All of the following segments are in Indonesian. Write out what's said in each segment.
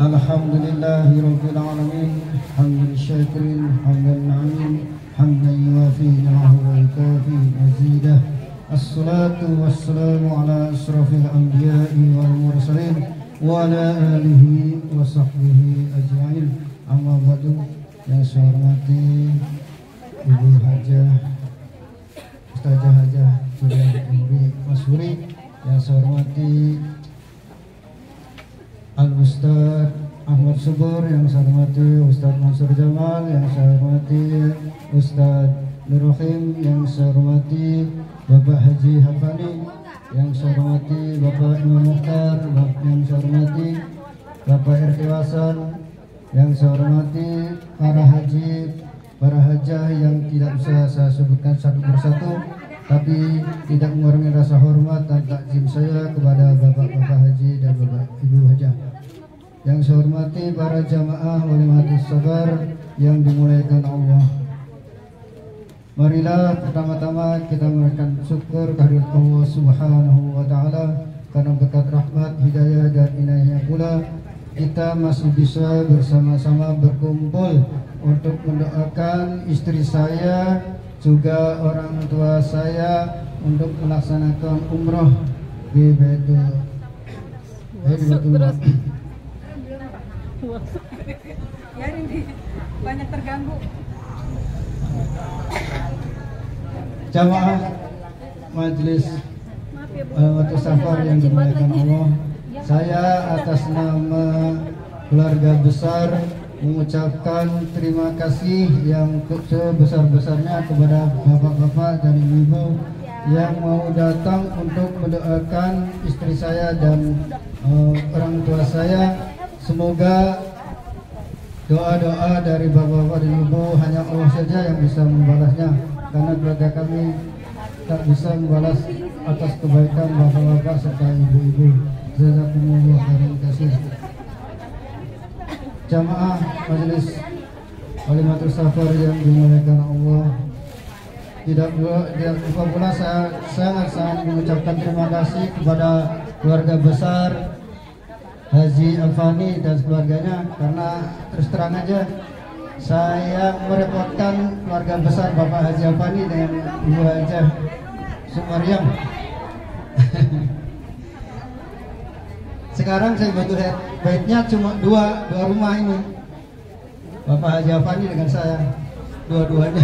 Alhamdulillahi Rabbil Alamin, hamdan syakirin, hamdan na'amin, hamdan yuafi ni'amahu wa yukafi mazidah. Assalatu wassalamu ala asrafil anbiya'i wal mursalin wa ala alihi wa sahbihi ajma'in. Amma ba'du. Yang saya hormati Ibu Hajah, Ustazah Hajah Mas Huri, yang saya hormati Al-Ustaz Ahmad Subur, yang saya hormati Ustaz Mansur Jamal, yang saya hormati Ustaz Nur Rahim, yang saya hormati Bapak Haji Hafani, yang saya hormati Bapak Imam Mukhtar, yang saya hormati Bapak RT Wasan, yang saya hormati para haji, para hajah yang tidak bisa saya sebutkan satu persatu, tapi tidak mengurangi rasa hormat dan takzim saya kepada bapak-bapak haji dan bapak ibu hajah. Yang saya hormati para jamaah walimatus sabar yang dimuliakan Allah. Marilah pertama-tama kita memberikan syukur kehadirat Allah Subhanahu wa taala karena berkat rahmat, hidayah dan inayahnya pula kita masih bisa bersama-sama berkumpul untuk mendoakan istri saya juga orang tua saya untuk melaksanakan umroh di Baitul banyak terganggu. Jamaah majelis Al-Watus Safar yang dimuliakan Allah, saya atas nama keluarga besar mengucapkan terima kasih yang sebesar-besarnya kepada bapak-bapak dan ibu-ibu yang mau datang untuk mendoakan istri saya dan orang tua saya. Semoga doa-doa dari bapak-bapak dan ibu hanya Allah saja yang bisa membalasnya, karena keluarga kami tak bisa membalas atas kebaikan bapak-bapak serta ibu-ibu. Jazakumullah khairan katsir. Jamaah majelis walimatul safar yang dimuliakan Allah, tidak lupa pula saya sangat mengucapkan terima kasih kepada keluarga besar Haji Afani dan keluarganya, karena terus terang aja saya merepotkan keluarga besar Bapak Haji Afani dengan Ibu Hajah Sumaryam. Sekarang saya butuh baitnya cuma dua rumah ini, Bapak Haji Afani dengan saya, dua-duanya.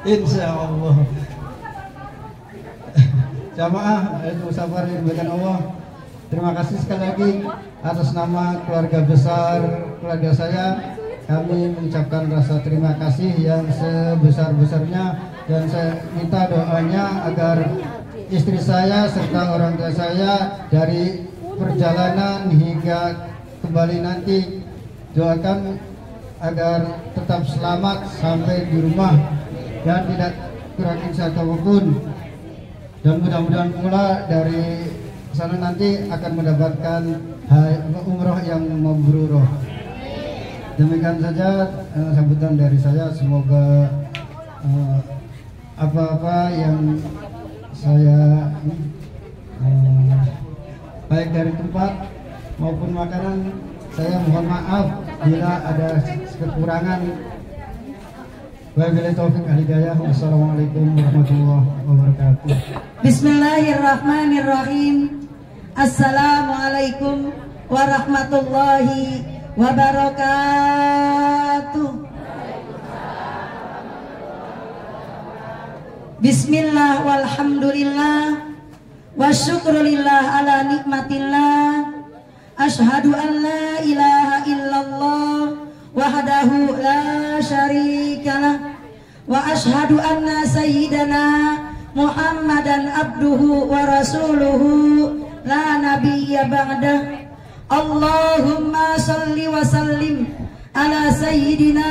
Insya Allah. Jamaah itu sabar yang diberikan Allah, terima kasih sekali lagi atas nama keluarga besar keluarga saya. Kami mengucapkan rasa terima kasih yang sebesar-besarnya, dan saya minta doanya agar istri saya serta orang tua saya dari perjalanan hingga kembali nanti, doakan agar tetap selamat sampai di rumah dan tidak kurang satu apapun, dan mudah-mudahan pula dari sana nanti akan mendapatkan umroh yang mabrurah. Demikian saja sambutan dari saya. Semoga apa-apa yang saya baik dari tempat maupun makanan, saya mohon maaf bila ada kekurangan. Wabillahi taufiq wal hidayah. Wassalamualaikum warahmatullahi wabarakatuh. Bismillahirrahmanirrahim. Assalamualaikum warahmatullahi wabarakatuh. Bismillah walhamdulillah wasyukrulillah ala nikmatillah. Ashhadu an la ilaha illallah wahdahu la syarikalah, wa ashhadu anna sayyidana Muhammadan abduhu wa rasuluhu la nabiyya ba'dah. Allahumma salli wa sallim ala sayyidina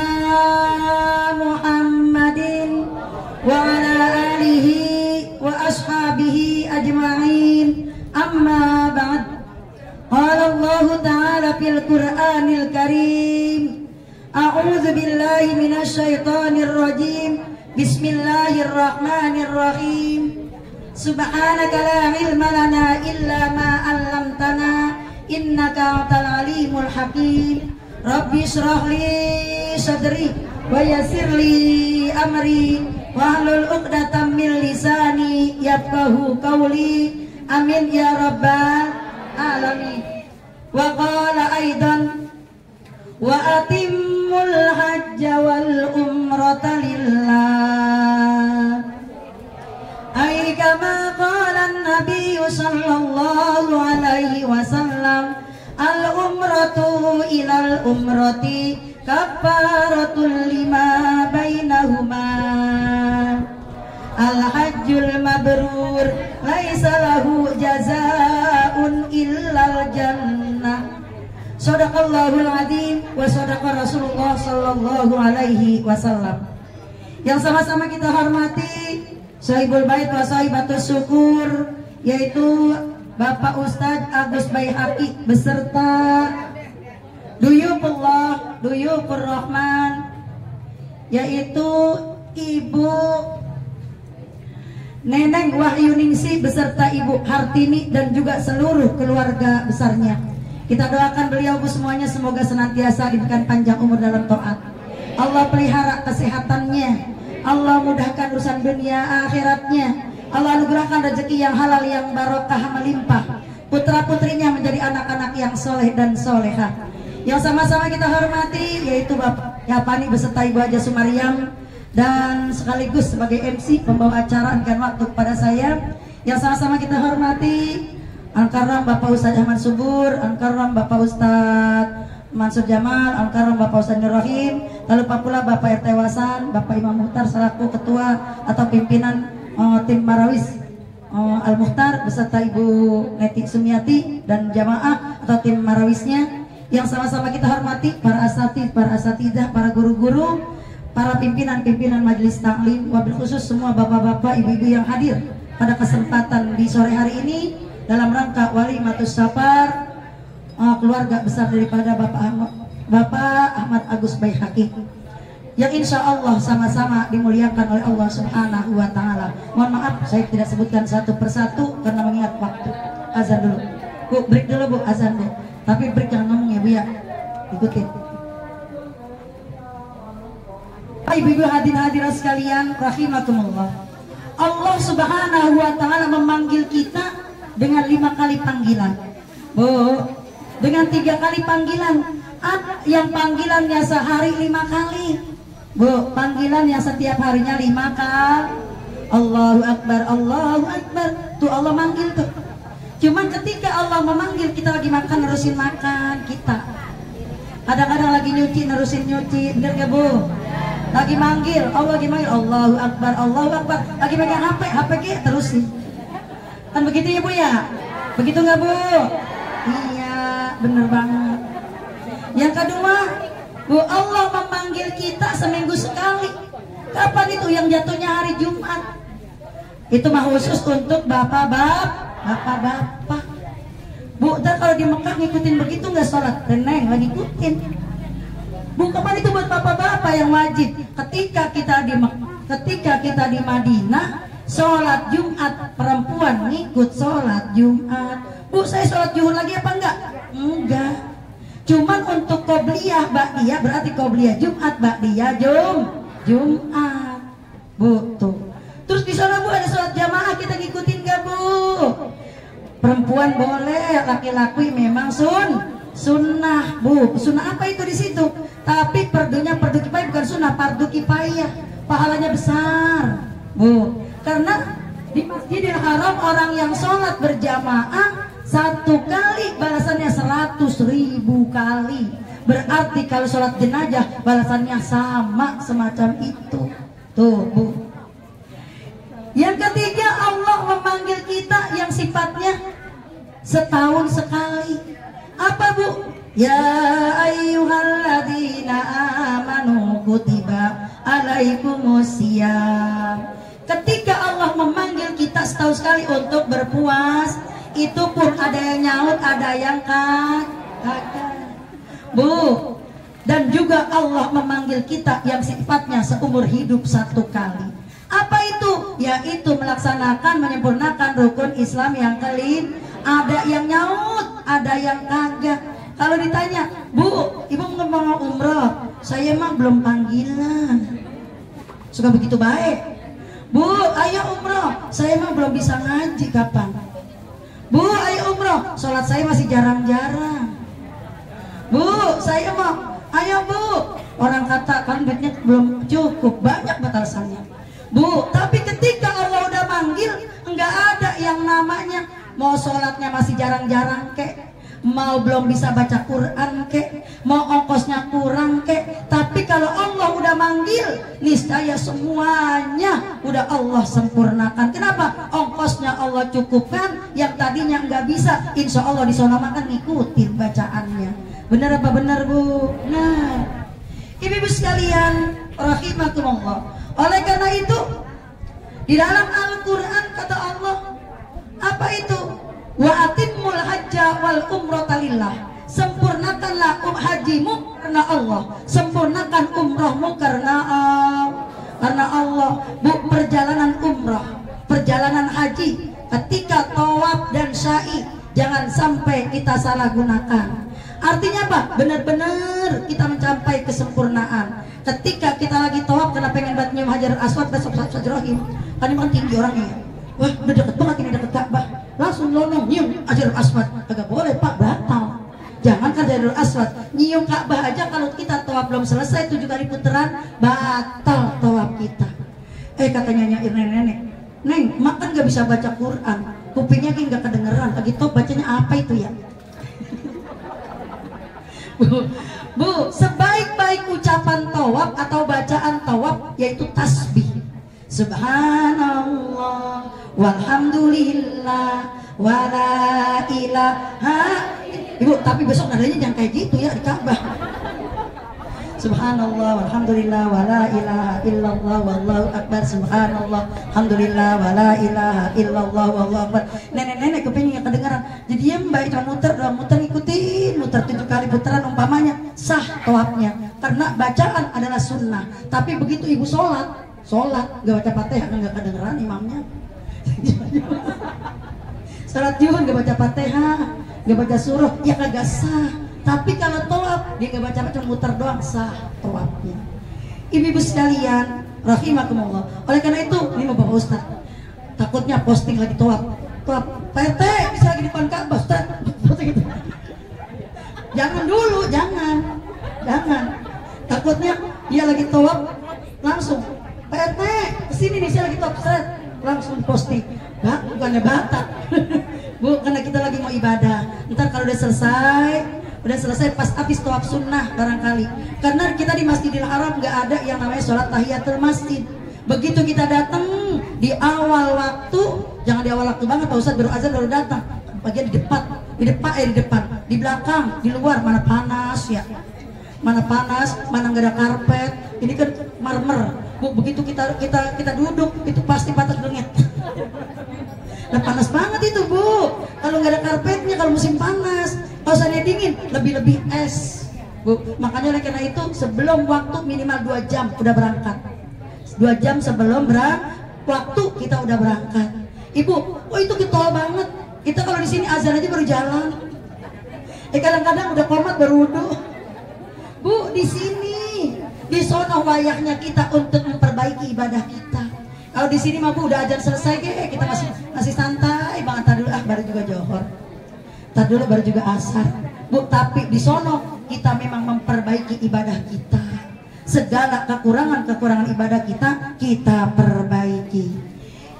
Muhammadin wa ala alihi wa ashabihi ajma'in. Amma ba'd. Qala Allah ta'ala fil Qur'anil Karim, a'udzu billahi minasy syaithanir rajim. Bismillahirrahmanirrahim. Subhanaka la ilma lana illa ma 'allamtana innaka antal alimul hakim. Rabbi shrah li sadri wa yassir li amri wahlul 'uqdatam min lisani yafqahu qawli. Amin ya rabbal alamin. Wa qala aidan wa atimmul hajja wal umrata lillah. Ai kama qala an-nabiy sallallahu alaihi wasallam, al-umratu ilal umrati kaffaratul lima bainahuma. Al-hajjul mabrur laisa lahu jazaa'un illal jannah. Shadaqallahul adzim wa shadaqa Rasulullah sallallahu alaihi wasallam. Yang sama-sama kita hormati Sahibul Bait wa Sahibatus Syukur, yaitu Bapak Ustadz Agus Baihaqi beserta Duyufullah, Duyufur Rahman, yaitu Ibu Neneng Wahyuningsi beserta Ibu Hartini dan juga seluruh keluarga besarnya. Kita doakan beliau semuanya semoga senantiasa diberikan panjang umur dalam taat. Allah pelihara kesehatannya, Allah mudahkan urusan dunia akhiratnya, Allah anugerahkan rezeki yang halal yang barokah melimpah, putra-putrinya menjadi anak-anak yang soleh dan soleha. Yang sama-sama kita hormati yaitu Bapak Yapani beserta Ibu Haja Sumariam, dan sekaligus sebagai MC pembawa acara berikan waktu kepada saya. Yang sama-sama kita hormati Al-Karam Bapak Ustadz Ahmad Subur, Al-Karam Bapak Ustadz Mansur Jamal, Al-Karam Bapak Ustadz Nur Rahim, lalu pula Bapak RT Wasan, Bapak Imam Muhtar selaku ketua atau pimpinan tim Marawis Al-Muhtar beserta Ibu Neti Sumiati dan jamaah atau tim Marawisnya. Yang sama-sama kita hormati para asatidz, para asatidzah, para guru-guru, para pimpinan-pimpinan majelis taklim, wabil khusus semua bapak-bapak, ibu-ibu yang hadir pada kesempatan di sore hari ini dalam rangka Walimatus Safar, keluarga besar daripada Bapak Ahmad Agus Baihaqi, yang insya Allah sama-sama dimuliakan oleh Allah Subhanahu wa Ta'ala. Mohon maaf saya tidak sebutkan satu persatu karena mengingat waktu. Azan dulu Bu, break dulu Bu, azan Bu, tapi break jangan ngomong ya Bu ya, ikutin. Ibu-ibu hadirin sekalian rahimakumullah, Allah Subhanahu wa Ta'ala memanggil kita dengan 5 kali panggilan Bu, dengan 3 kali panggilan. Ada yang panggilannya sehari 5 kali Bu, panggilan yang setiap harinya 5 kali. Allahu Akbar, Allahu Akbar, tuh Allah manggil tuh. Cuman ketika Allah memanggil kita lagi makan, nerusin makan kita. Kadang-kadang lagi nyuci, nerusin nyuci, bener gak Bu? Lagi manggil, Allah lagi manggil, Allahu Akbar, Allahu Akbar. Lagi pegang HP, HP kita terusin. Kan begitu ya Bu ya? Begitu gak Bu? Iya, bener banget. Yang kedua Bu, Allah memanggil kita seminggu sekali. Kapan itu? Yang jatuhnya hari Jumat. Itu mah khusus untuk bapak-bapak. Bu, ntar kalau di Mekah ngikutin begitu nggak sholat? Tenang, lagi ikutin. Bu, kapan itu buat bapak-bapak yang wajib? Ketika kita di Madinah, sholat Jumat, perempuan ngikut sholat Jumat. Bu, saya sholat zuhur lagi apa enggak? Enggak. Cuman untuk qobliyah ba'diyah, berarti qobliyah Jumat, ba'diyah Jumat. Bu, tuh. Terus di sana Bu ada sholat jamaah, kita ngikutin gak Bu? Perempuan boleh, laki-laki memang sunnah Bu. Sunnah apa itu di situ? Tapi fardunya fardu kifayah, bukan sunnah, fardu kifayah. Pahalanya besar Bu. Karena di Masjidil Haram orang yang sholat berjamaah 1 kali balasannya 100.000 kali. Berarti kalau sholat jenazah balasannya sama semacam itu. Tuh Bu. Yang ketiga, Allah memanggil kita yang sifatnya setahun sekali. Apa Bu? Ya ayyuhalladzina amanu kutiba alaikumusiyam. Ketika Allah memanggil kita setahun sekali untuk berpuas, itu pun ada yang nyaut, ada yang kagak Bu. Dan juga Allah memanggil kita yang sifatnya seumur hidup 1 kali. Apa itu? Yaitu melaksanakan, menyempurnakan rukun Islam yang kelima. Ada yang nyaut, ada yang kagak. Kalau ditanya, Bu, ibu mau umroh? Saya mah belum panggilan. Suka begitu baik. Bu, ayo umroh. Saya mah belum bisa ngaji kapan. Bu, ayo umroh. Sholat saya masih jarang-jarang. Bu, saya mau. Ayo Bu. Orang kata kan duitnya belum cukup, banyak batasannya. Bu, tapi ketika Allah udah manggil, enggak ada yang namanya mau sholatnya masih jarang-jarang kek, mau belum bisa baca Quran kek, mau ongkosnya kurang kek. Tapi kalau Allah udah manggil, niscaya semuanya udah Allah sempurnakan. Kenapa? Ongkosnya Allah cukupkan, yang tadinya nggak bisa, insya Allah di sana makan ngikutin bacaannya. Benar apa benar Bu? Nah, ibu-ibu sekalian rahimakumullah. Oleh karena itu di dalam Al-Quran kata Allah, apa itu? Wa atimmul hajja wal umrata lillah. Sempurnakanlah hajimu karena Allah, sempurnakan umrahmu karena Allah. Bu, perjalanan umrah, perjalanan haji, ketika tawaf dan sa'i jangan sampai kita salah gunakan. Artinya apa? Benar-benar kita mencapai kesempurnaan. Ketika kita lagi tawaf karena pengen buat nyium Hajar Aswad besok Sajrohim, kan emang tinggi orangnya. Wah, udah deket banget ini, deket Ka'bah. Langsung lonong nyium Hajar Aswad. Agak boleh Pak, batal. Jangan kan Hajar Aswad, nyium Ka'bah aja kalau kita tawaf belum selesai 7 kali putaran, batal tawaf kita. Katanya nenek, Neng, makan gak bisa baca Quran, kupingnya kayak gak kedengeran. Lagi tawaf bacanya apa itu ya? Bu, sebaik-baik ucapan tawaf atau bacaan tawaf yaitu tasbih. Subhanallah walhamdulillah wala ilaha. Ibu, tapi besok nadanya jangan kayak gitu ya di Ka'bah. Subhanallah walhamdulillah wala ilaha illallah wallahu akbar. Subhanallah alhamdulillah wala ilaha illallah wallahu akbar. Nenek-nenek kepingin kedengaran, jadi ya mbak cuma muter ikutin, muter 7 kali putaran umpamanya sah tawafnya, karena bacaan adalah sunnah. Tapi begitu ibu sholat gak baca Fatihah kan gak kedengeran imamnya. Sholat juga gak baca Fatihah, gak baca surah, ya kagak sah. Tapi kalau tawaf dia gak baca muter doang, sah tawafnya. Ibu-ibu sekalian rahimakumullah. Oleh karena itu ini mau Bapak Ustaz, takutnya posting lagi tawaf PT bisa lagi di depan Ka'bah Ustaz. Jangan dulu, jangan. Takutnya dia lagi tawaf langsung PT kesini nih, saya lagi tawaf Ustaz, langsung posting. Bukannya batak. Bu, karena kita lagi mau ibadah. Ntar kalau udah selesai pas habis tawaf sunnah barangkali, karena kita di Masjidil Haram nggak ada yang namanya sholat tahiyatul masjid. Begitu kita datang di awal waktu, jangan di awal waktu banget Pak Ustadz, baru azan baru datang, bagian di depan, di belakang, di luar, mana panas ya, mana nggak ada karpet, ini kan marmer. Bu, begitu kita duduk itu pasti panas banget. Nah, panas banget itu Bu, kalau nggak ada karpetnya, kalau musim panas. Kalau saya dingin lebih es Bu. Makanya oleh karena itu sebelum waktu minimal 2 jam udah berangkat, 2 jam sebelum waktu kita udah berangkat. Ibu, oh itu getol banget. Kita kalau di sini azan aja baru jalan. Kadang-kadang udah komat baru wudu. Bu, di sini di sono wayahnya kita untuk memperbaiki ibadah kita. Kalau di sini mah Bu udah azan selesai kita masih santai banget. Tadi dulu baru juga johor. Tadi dulu baru juga asar. Bu, tapi di sono kita memang memperbaiki ibadah kita. Segala kekurangan ibadah kita perbaiki.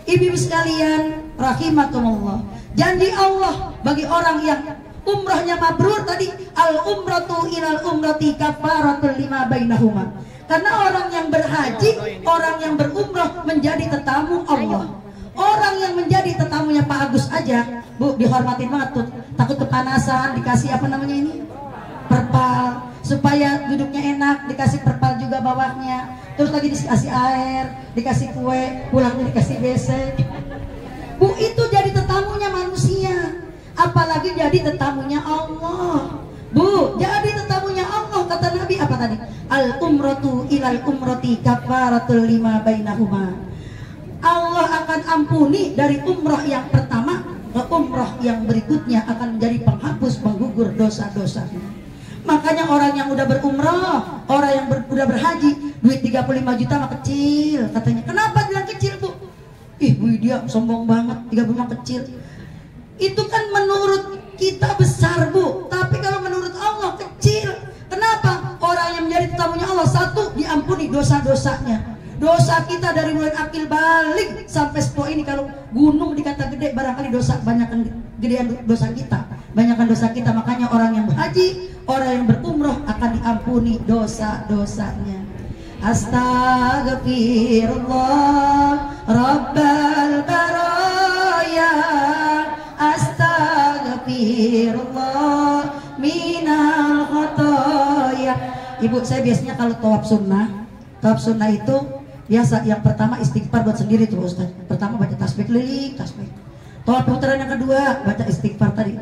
Ibu-ibu sekalian rahimakumullah, janji Allah bagi orang yang umrahnya mabrur tadi, al umratu ilal umrati kafaratul lima bainahuma. Karena orang yang berhaji, orang yang berumrah menjadi tetamu Allah. Orang yang menjadi tetamunya Pak Agus aja, Bu, dihormatin banget tuh. Takut kepanasan, dikasih apa namanya ini? Perpal, supaya duduknya enak, dikasih perpal juga bawahnya. Terus lagi dikasih air, dikasih kue, pulangnya dikasih besek. Bu, itu jadi tetamunya manusia, apalagi jadi tetamunya Allah. Bu, jadi tetamunya Allah, kata Nabi apa tadi? Al umratu ilal umrati kafaratul lima bainahuma. Allah akan ampuni dari umrah yang pertama ke umroh yang berikutnya akan menjadi penghapus penggugur dosa-dosa. Makanya orang yang udah berumroh, orang yang udah berhaji, duit 35 juta mah kecil katanya. Kenapa bilang kecil, Bu? Ih, Bu dia sombong banget, 35 kecil. Itu kan menurut kita besar, Bu, tapi kalau menurut Allah kecil. Kenapa? Orang yang menjadi tetamunya Allah, satu, diampuni dosa-dosanya. Dosa kita dari mulai akil balik sampai setelah ini, kalau gunung dikata gede, barangkali dosa banyakan gedean dosa kita, banyakan dosa kita. Makanya orang yang berhaji, orang yang berumroh akan diampuni dosa-dosanya. Astagfirullah Rabbal baraya, astagfirullah minal khotoya. Ibu, saya biasanya kalau tawaf sunnah itu biasa yang pertama istighfar buat sendiri tuh Ustaz. Pertama baca tasbih keliling, tasbih. Tawaf putaran yang kedua baca istighfar tadi,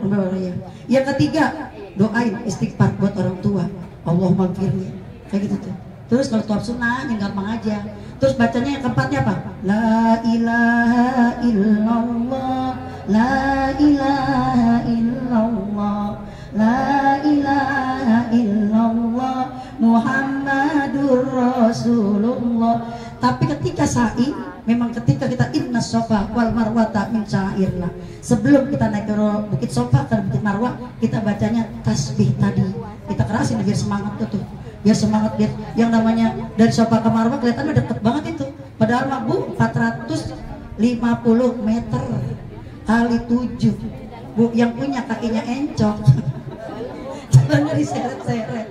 yang ketiga doain istighfar buat orang tua, Allahumma gfirli, kayak gitu tuh. Terus kalau tawaf sunnah yang gampang aja. Terus bacanya yang keempatnya apa? La ilaha illallah, la ilaha illallah, la ilaha illallah Muhammadur Rasulullah. Tapi ketika sa'i, memang ketika kita inna sofa wal marwata min sya'irlah, sebelum kita naik ke bukit sofa ke bukit marwah, kita bacanya tasbih tadi. Kita kerasin biar semangat tuh, biar semangat, biar yang namanya dari sofa ke marwah kelihatannya deket banget itu. Padahal mah Bu 450 meter kali 7. Bu yang punya kakinya encok. Jalannya diseret-seret,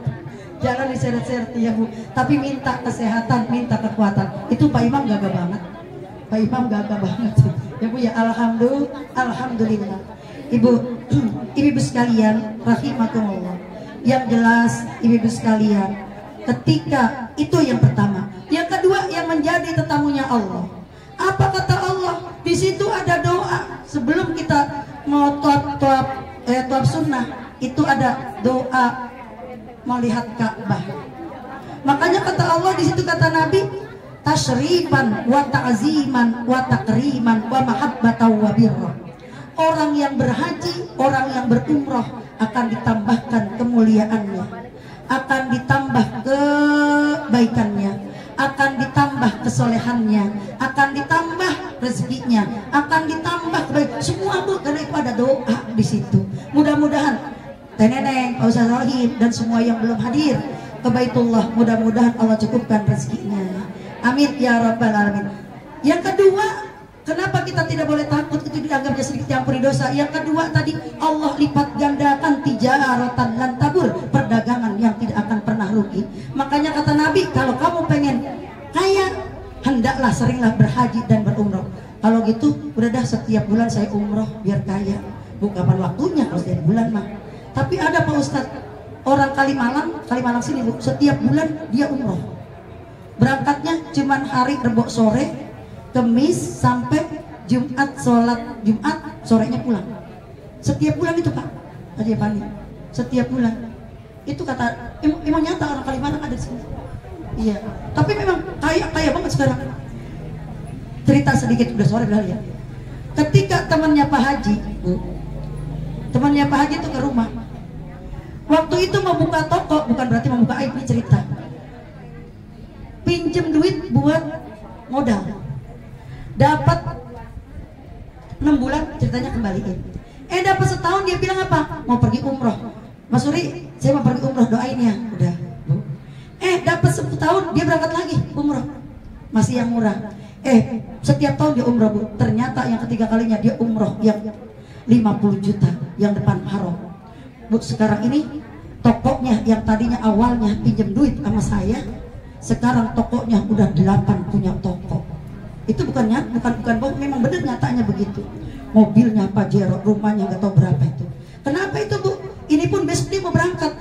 jangan diseret-seret ya Bu. Tapi minta kesehatan, minta kekuatan. Itu Pak Imam gagah banget. Pak Imam gagah banget ya Bu ya. Alhamdulillah. Ibu sekalian rahimakumullah. Yang jelas ibu sekalian, ketika itu yang pertama. Yang kedua yang menjadi tetamunya Allah. Apa kata Allah? Di situ ada doa sebelum kita mau tawaf sunnah. Itu ada doa melihat Ka'bah. Makanya kata Allah, di situ kata Nabi, tasyrifan wa ta'ziman wa takriman wa mahabbatan wa birra. Orang yang berhaji, orang yang berumrah akan ditambahkan kemuliaannya, akan ditambah kebaikannya, akan ditambah kesolehannya, akan ditambah rezekinya, akan ditambah kebaikan semua Bu, karena itu ada doa di situ. Mudah-mudahan Neneng, Pak Ustaz Rohim dan semua yang belum hadir ke Baitullah, mudah-mudahan Allah cukupkan rezekinya. Amin ya rabbal alamin. Yang kedua, kenapa kita tidak boleh takut itu dianggapnya sedikit diampuni dosa? Yang kedua tadi, Allah lipat gandakan tijaratan lan tabur, perdagangan yang tidak akan pernah rugi. Makanya kata Nabi, kalau kamu pengen kaya, hendaklah seringlah berhaji dan berumroh. Kalau gitu, udah dah setiap bulan saya umroh biar kaya. Bu, kapan waktunya kalau setiap bulan mah? Tapi ada Pak Ustadz, orang Kalimalang sini Bu, setiap bulan dia umroh. Berangkatnya cuman hari Rebo sore, Kemis sampai Jumat, sholat Jumat, sorenya pulang. Setiap bulan itu Pak, Haji Pani. Setiap bulan. Itu kata, emang nyata orang Kalimalang ada di sini. Iya. Tapi memang kaya banget sekarang. Cerita sedikit, udah sore udah ya. Ketika temannya Pak Haji, Bu, temannya Pak Haji itu ke rumah. Waktu itu mau buka toko, bukan berarti mau buka aib, ini cerita. Pinjem duit buat modal. Dapat 6 bulan, ceritanya kembaliin. Dapat setahun, dia bilang apa? Mau pergi umroh. Mas Suri, saya mau pergi umroh, doain ya. Udah. Dapat 10 tahun, dia berangkat lagi umroh. Masih yang murah. Setiap tahun dia umroh Bu. Ternyata yang ketiga kalinya dia umroh yang 50 juta yang depan haram. Bu, sekarang ini tokonya yang tadinya awalnya pinjam duit sama saya, sekarang tokonya udah 8 punya toko. Itu bukan bohong, memang benar nyatanya begitu. Mobilnya Pajero, rumahnya nggak tahu berapa itu. Kenapa itu Bu? Ini pun besok dia mau berangkat.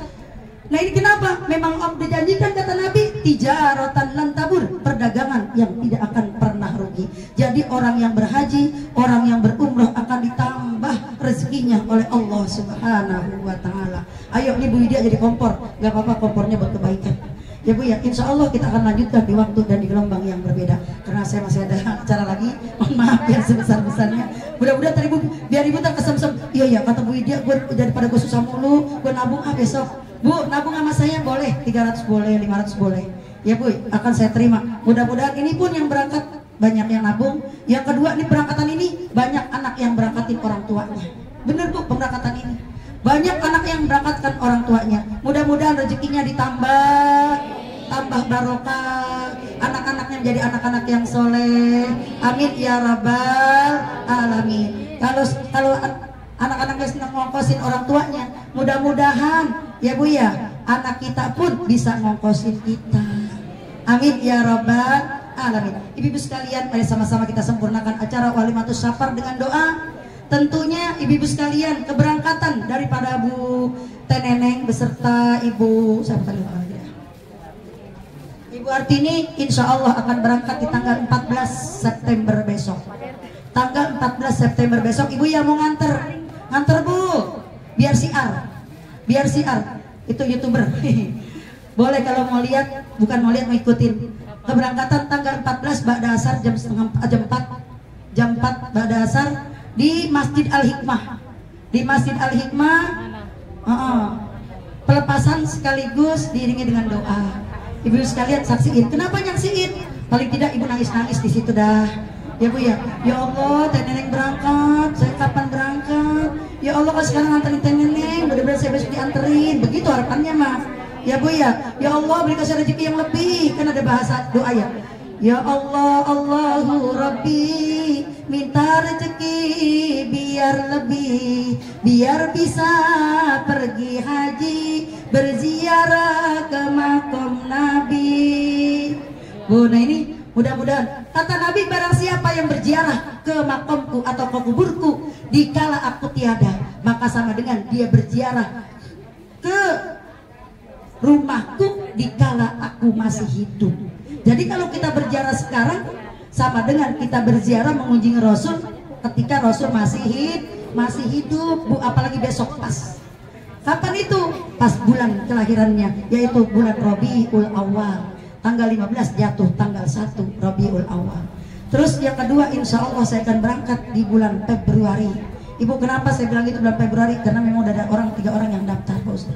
Nah ini kenapa? Memang dijanjikan kata Nabi, tijaratan lan tabur, perdagangan yang tidak akan pernah rugi. Jadi orang yang berhaji, orang yang berumrah akan ditambah rezekinya oleh Allah Subhanahu wa Ta'ala. Ayo nih Bu Widya jadi kompor, nggak apa-apa, kompornya buat kebaikan. Ya Bu ya, insya Allah kita akan lanjutkan di waktu dan di gelombang yang berbeda. Karena saya masih ada acara lagi, mohon maaf ya sebesar-besarnya. Mudah-mudahan tadi Bu, biar Ibu tak kesem-sem. Iya kata Bu Widya, gue daripada gue susah mulu, gue nabung besok. Bu, nabung sama saya boleh, 300 boleh, 500 boleh. Ya Bu, akan saya terima. Mudah-mudahan ini pun yang berangkat banyak yang nabung. Yang kedua, nih berangkatan ini banyak anak yang berangkatin orang tuanya. Bener Bu, pemberangkatan ini banyak anak yang berangkatkan orang tuanya. Mudah-mudahan rezekinya tambah barokah, anak-anaknya menjadi anak-anak yang soleh. Amin ya rabbal alamin. Kalau anak-anaknya senang ngongkosin orang tuanya, mudah-mudahan ya Bu ya, anak kita pun bisa ngongkosin kita. Amin ya rabbal alamin. Ibu-ibu sekalian, mari sama-sama kita sempurnakan acara Walimatus Safar dengan doa. Tentunya ibu-ibu sekalian, keberangkatan daripada Bu Teneneng beserta Ibu Ibu Artini insya Allah akan berangkat di tanggal 14 September besok. Tanggal 14 September besok, Ibu yang mau nganter Bu, biar siar itu YouTuber. Boleh kalau mau lihat, bukan mau lihat, mau ikutin keberangkatan tanggal 14 Ba'da Asar jam 4 Ba'da Asar di Masjid Al-Hikmah. Di Masjid Al-Hikmah pelepasan sekaligus diiringi dengan doa. Ibu sekalian saksiin. Kenapa nyaksiin? Paling tidak Ibu nangis-nangis di situ dah. Ya Bu ya. Ya Allah, Teh Neneng berangkat. Saya kapan berangkat? Ya Allah, kalau sekarang nganterin Teh Neneng, mudah-mudahan saya besok dianterin. Begitu harapannya mah. Ya Bu ya. Ya Allah, berikan saya rezeki yang lebih. Kan ada bahasa doa ya. Ya Allah, Allahu Rabbi, minta rezeki biar lebih, biar bisa pergi haji, berziarah ke makam Nabi. Bu, nah ini mudah-mudahan kata Nabi, barang siapa yang berziarah ke makamku atau ke kuburku dikala aku tiada, maka sama dengan dia berziarah ke rumahku dikala aku masih hidup. Jadi kalau kita berziarah sekarang sama dengan kita berziarah mengunjungi Rasul ketika Rasul masih hidup Bu, apalagi besok pas. Kapan itu? Pas bulan kelahirannya, yaitu bulan Rabiul Awal. Tanggal 15 jatuh tanggal 1 Rabiul Awal. Terus yang kedua, insya Allah saya akan berangkat di bulan Februari. Ibu, kenapa saya bilang itu bulan Februari? Karena memang udah ada 3 orang yang daftar Pak Ustaz.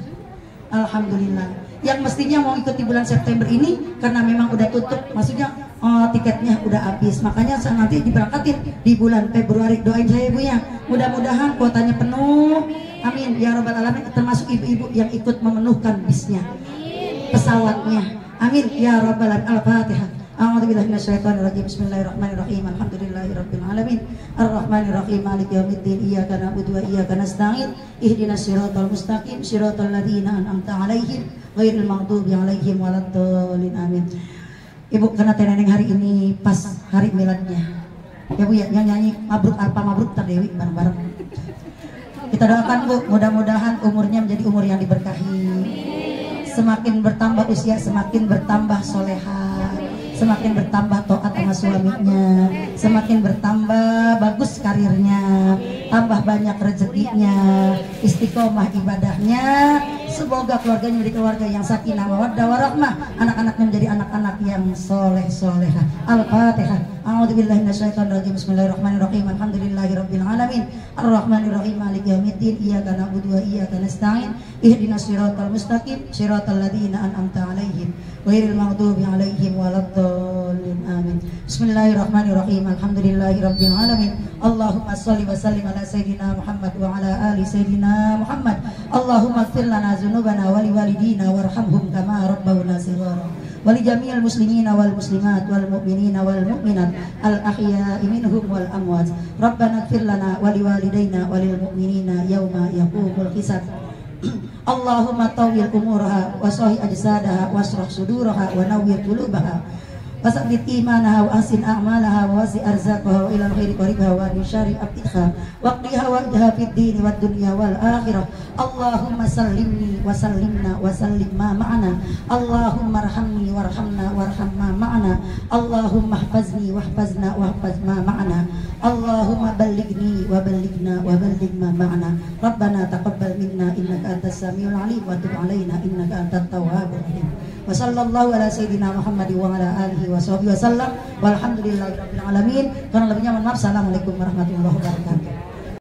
Alhamdulillah. Yang mestinya mau ikut di bulan September ini karena memang udah tutup, maksudnya tiketnya udah habis, makanya saya nanti diberangkatin di bulan Februari. Doain saya Ibu ya, mudah-mudahan kuotanya penuh, amin ya rabbal alamin, termasuk ibu-ibu yang ikut memenuhkan bisnya, pesawatnya, amin ya rabbal alamin. Al-Fatihah. A'udzubillahi minasyaitonirrajim. Bismillahirrahmanirrahim. Alhamdulillahirabbil alamin. Arrahmanirrahim. Maliki yaumiddin. Iyyaka na'budu wa iyyaka nasta'in. Ihdinas siratal mustaqim. Siratal ladzina an'amta 'alaihim ghairil maghdubi 'alaihim waladdallin. Amin. Ibu, karena Teh Neneng hari ini pas hari miladnya. Ya Bu ya, yang nyanyi mabruk Tar Dewi bareng-bareng. Kita doakan Bu, mudah-mudahan umurnya menjadi umur yang diberkahi. Semakin bertambah usia, semakin bertambah solehah, semakin bertambah taat sama suaminya, semakin bertambah bagus karirnya, tambah banyak rezekinya, istiqomah ibadahnya. Semoga keluarganya menjadi keluarga yang sakinah mawaddah warahmah, anak-anaknya menjadi anak-anak yang soleh-solehah. Al-Fatihah. A'udzubillahi minasyaitonirrajim. Bismillahirrahmanirrahim. Alhamdulillahirabbil alamin. Arrahmanirrahim. Maliki yaumiddin. Iyyaka na'budu wa iyyaka nasta'in. Ihdinas siratal mustaqim. Siratal ladzina an'amta 'alaihim ghairil maghdubi 'alaihim waladdallin. Amin. Bismillahirrahmanirrahim. Alhamdulillahirabbil alamin. Allahumma shalli wa sallim ala sayidina Muhammad wa ala ali sayidina Muhammad. Allahumma ighfir lana dzunubana wa liwalidina warhamhum kama rabbawna shighara. Wali jami'il muslimina wal muslimat wal mu'minina wal mu'minat al ahya'i minhum wal amwat. Rabbana ighfir lana wa liwalidayna walil mu'minina yauma yaqumul hisab. Allahumma tawwil umuraha wa sahih ajsadaha wasrah suduraha wa nawwir qulubaha wasabbit imanaha wa asin a'malaha wa wasi arzaqaha wa ilal khairi qaribaha wa min syarri abidha wa qdiha wa ijha fid dini wad dunya wal akhirah. Allahumma sallimni wa sallimna wa sallim ma ma'ana. Allahumma arhamni warhamna warham ma ma'ana. Allahumma ihfazni wahfazna wahfaz ma ma'ana. Allahumma ballighni wa ballighna wa balligh ma ma'ana. Rabbana taqabbal minna innaka antas samiul alim wa tub alaina innaka antat tawwabur rahim. Wa sallallahu ala sayyidina Muhammad wa ala alihi wa sahbihi wasallam. Walhamdulillahirabbil alamin. Karena lebihnya mohon maaf. Assalamualaikum warahmatullahi wabarakatuh.